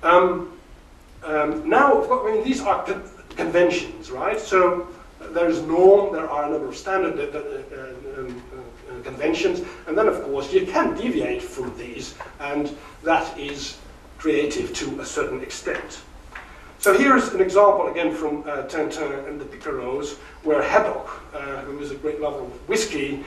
Now, I mean, these are conventions, right? So there is norm, there are a number of standard conventions, and then of course you can deviate from these, and that is creative to a certain extent. So here's an example again from Tintin and the Picaros, where Haddock, who is a great lover of whiskey,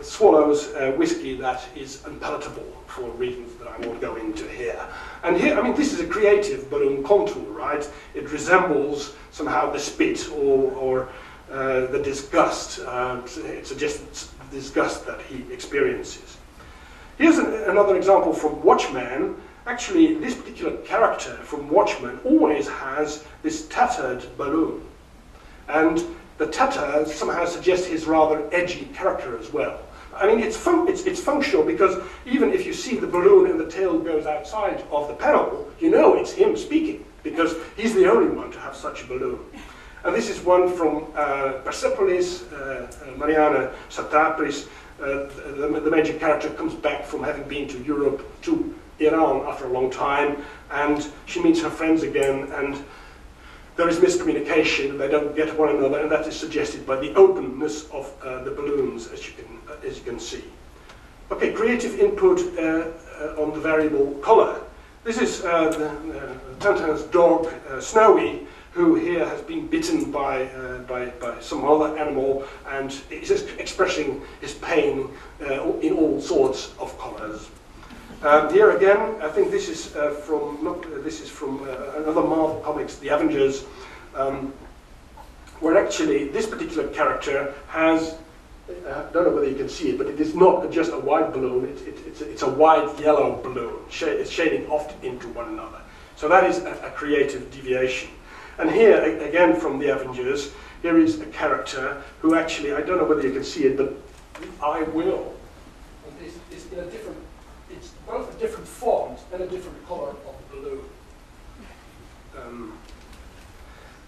swallows whiskey that is unpalatable for reasons that I won't go into here. And here, I mean, this is a creative balloon contour, right? It resembles somehow the spit or the disgust. It suggests the disgust that he experiences. Here's another example from Watchmen. Actually, this particular character from Watchmen always has this tattered balloon. And the tatter somehow suggests his rather edgy character as well. I mean, it's functional because even if you see the balloon and the tail goes outside of the panel, you know it's him speaking because he's the only one to have such a balloon. And this is one from Persepolis, Mariana Satapris. The major character comes back from having been to Europe, to Iran after a long time, and she meets her friends again, and there is miscommunication, they don't get one another, and that is suggested by the openness of the balloons, as you can see. Okay, creative input on the variable color. This is Tintin's dog, Snowy, who here has been bitten by some other animal, and is expressing his pain in all sorts of colors. Here again, I think this is from another Marvel comics, The Avengers, where actually this particular character has, I don't know whether you can see it, but it is not just a white balloon, it's a white yellow balloon, it's shading off into one another. So that is a creative deviation. And here, again from The Avengers, here is a character who actually, I don't know whether you can see it, but I will. It's in a different, it's both a different font and a different color of the balloon.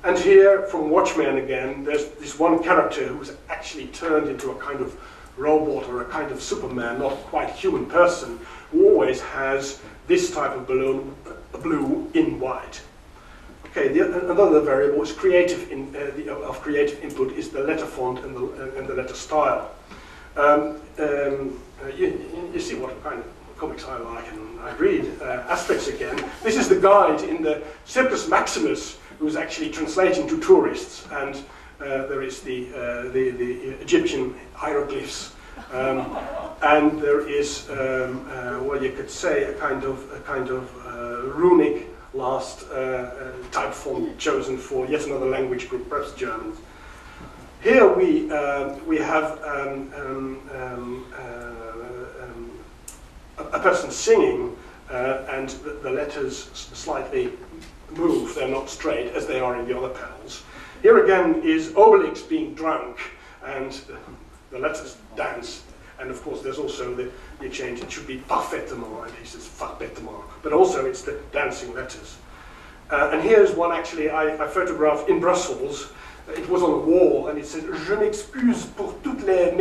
And here, from Watchmen again, there's this one character who's actually turned into a kind of robot or a kind of Superman, not quite human person, who always has this type of balloon, blue in white. Okay, another variable is creative of creative input is the letter font and the letter style. You see what kind of comics I like and I read. Aspects again. This is the guide in the Circus Maximus, who's actually translating to tourists, and there is the Egyptian hieroglyphs, and there is well, you could say a kind of runic last type form chosen for yet another language group, perhaps Germans. Here we have a person singing, and the letters slightly move, they're not straight as they are in the other panels. Here again is Obelix being drunk, and the letters dance, and of course there's also the exchange, it should be parfaitement, and he says parfaitement, but also it's the dancing letters. And here's one actually I photographed in Brussels. It was on a wall, and it said, "Je m'excuse pour toutes les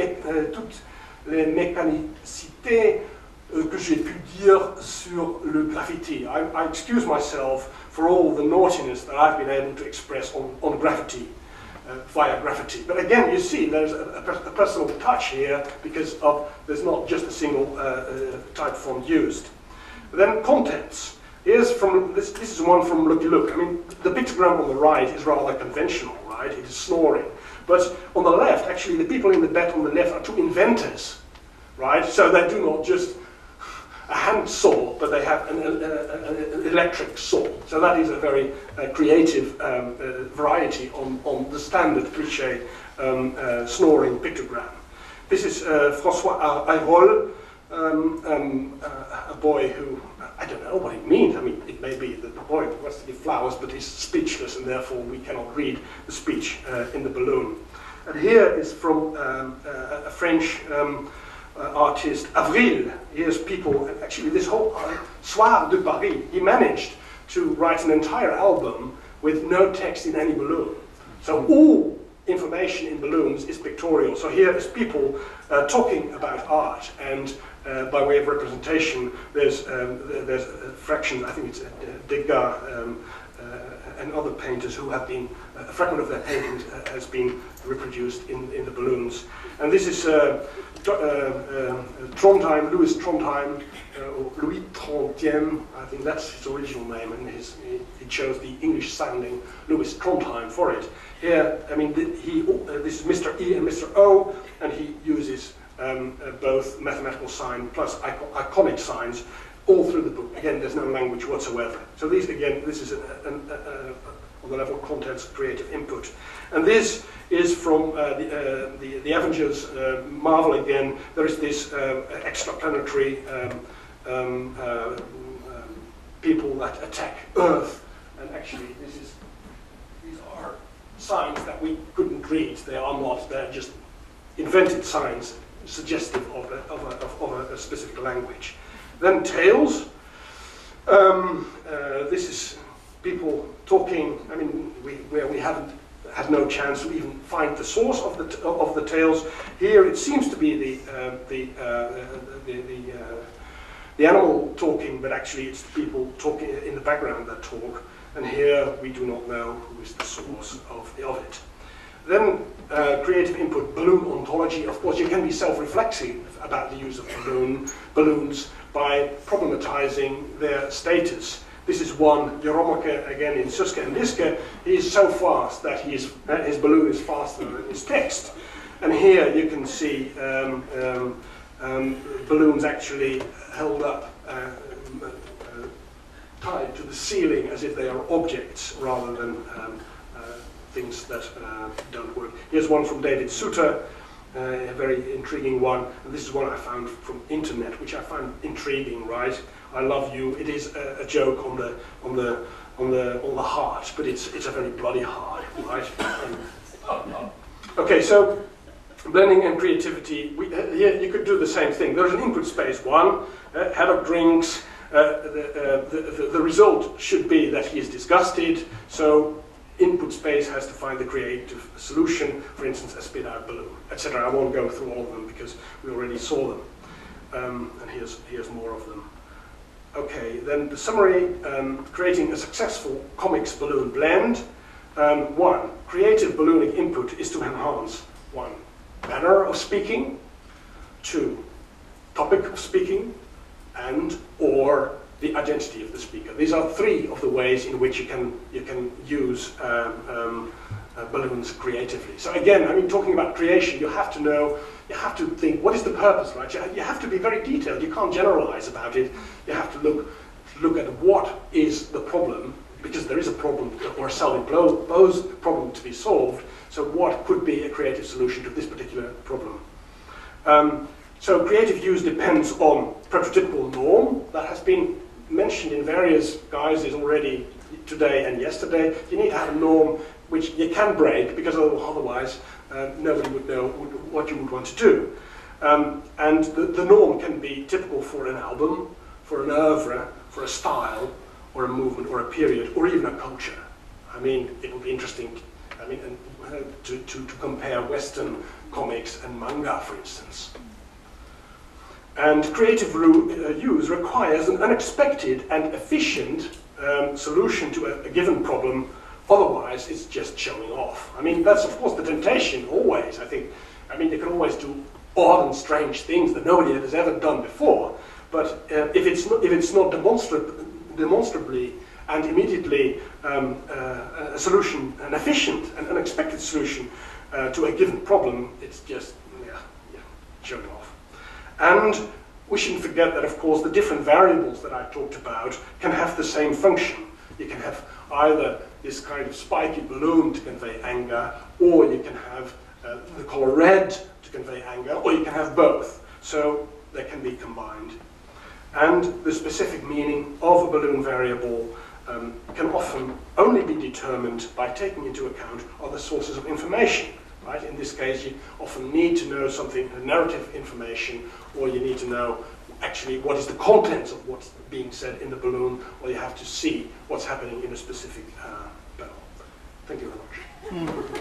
mécanicités que j'ai pu dire sur le graffiti." I excuse myself for all the naughtiness that I've been able to express on graffiti, via graffiti. But again, you see, there's a personal touch here because there's not just a single type font used. Then contents. Here's from this is one from Lucky Luke. I mean, the pictogram on the right is rather conventional, right? It is snoring. But on the left, actually, the people in the bed on the left are two inventors, right? So they do not just a hand saw, but they have an electric saw. So that is a very creative variety on the standard cliché snoring pictogram. This is François Ayrol, a boy who, I don't know what it means. I mean, it may be that the boy wants to give flowers, but he's speechless, and therefore we cannot read the speech in the balloon. And here is from a French artist, Avril. Here's people, actually this whole Soir de Paris, he managed to write an entire album with no text in any balloon. So all information in balloons is pictorial. So here is people talking about art, and by way of representation, there's fractions, I think it's Degas and other painters who have been, a fragment of their painting has been reproduced in the balloons. And this is Trondheim, Louis Trondheim, or Louis Trondheim, I think that's his original name, and he chose the English-sounding Louis Trondheim for it. Here, I mean, this is Mr. E and Mr. O, and he uses both mathematical sign plus iconic signs all through the book. Again, there's no language whatsoever. So these, again, this is on the level of contents, creative input. And this is from the Avengers Marvel again. There is this extraplanetary people that attack Earth, and actually these are signs that we couldn't read. They are not, they're just invented signs suggestive of a specific language. Then tales. This is people talking. I mean, where we haven't had no chance to even find the source of the tales. Here it seems to be the animal talking, but actually it's the people talking in the background that talk. And here we do not know who is the source of it. Then creative input, balloon ontology. Of course, you can be self-reflexive about the use of balloons by problematizing their status. This is one, Jeromoke, again in Suske and Liske. He is so fast that his balloon is faster than his text. And here you can see balloons actually held up, tied to the ceiling as if they are objects rather than things that don't work. Here's one from David Suter, a very intriguing one. And this is one I found from internet, which I found intriguing. Right, I love you. It is a joke on the heart, but it's a very bloody heart, right? Okay, so blending and creativity. Here you could do the same thing. There's an input space. One, Haddock drinks. The result should be that he is disgusted. So input space has to find the creative solution, for instance, a spit-out balloon, etc. I won't go through all of them because we already saw them. And here's more of them. Okay, then the summary, creating a successful comics balloon blend. One, creative ballooning input is to enhance one, manner of speaking, two, topic of speaking, and or the identity of the speaker. These are three of the ways in which you can use balloons creatively. So again, I mean, talking about creation, you have to know, you have to think, what is the purpose, right? You have to be very detailed. You can't generalize about it. You have to look at what is the problem, because there is a problem or a self-imposed problem to be solved. So what could be a creative solution to this particular problem? So creative use depends on prototypical norm that has been mentioned in various guises already today and yesterday. You need to have a norm which you can break, because otherwise nobody would know what you would want to do. And the norm can be typical for an album, for an oeuvre, for a style, or a movement, or a period, or even a culture. I mean, it would be interesting, I mean, to compare Western comics and manga, for instance. And creative use requires an unexpected and efficient solution to a given problem. Otherwise, it's just showing off. I mean, that's of course the temptation always. I think, I mean, you can always do odd and strange things that nobody has ever done before. But if it's not demonstrably and immediately a solution, an efficient and unexpected solution to a given problem, it's just showing off. And we shouldn't forget that, of course, the different variables that I talked about can have the same function. You can have either this kind of spiky balloon to convey anger, or you can have the color red to convey anger, or you can have both. So they can be combined. And the specific meaning of a balloon variable can often only be determined by taking into account other sources of information. Right? In this case, you often need to know something, narrative information, or you need to know actually what is the content of what's being said in the balloon, or you have to see what's happening in a specific panel. Thank you very much.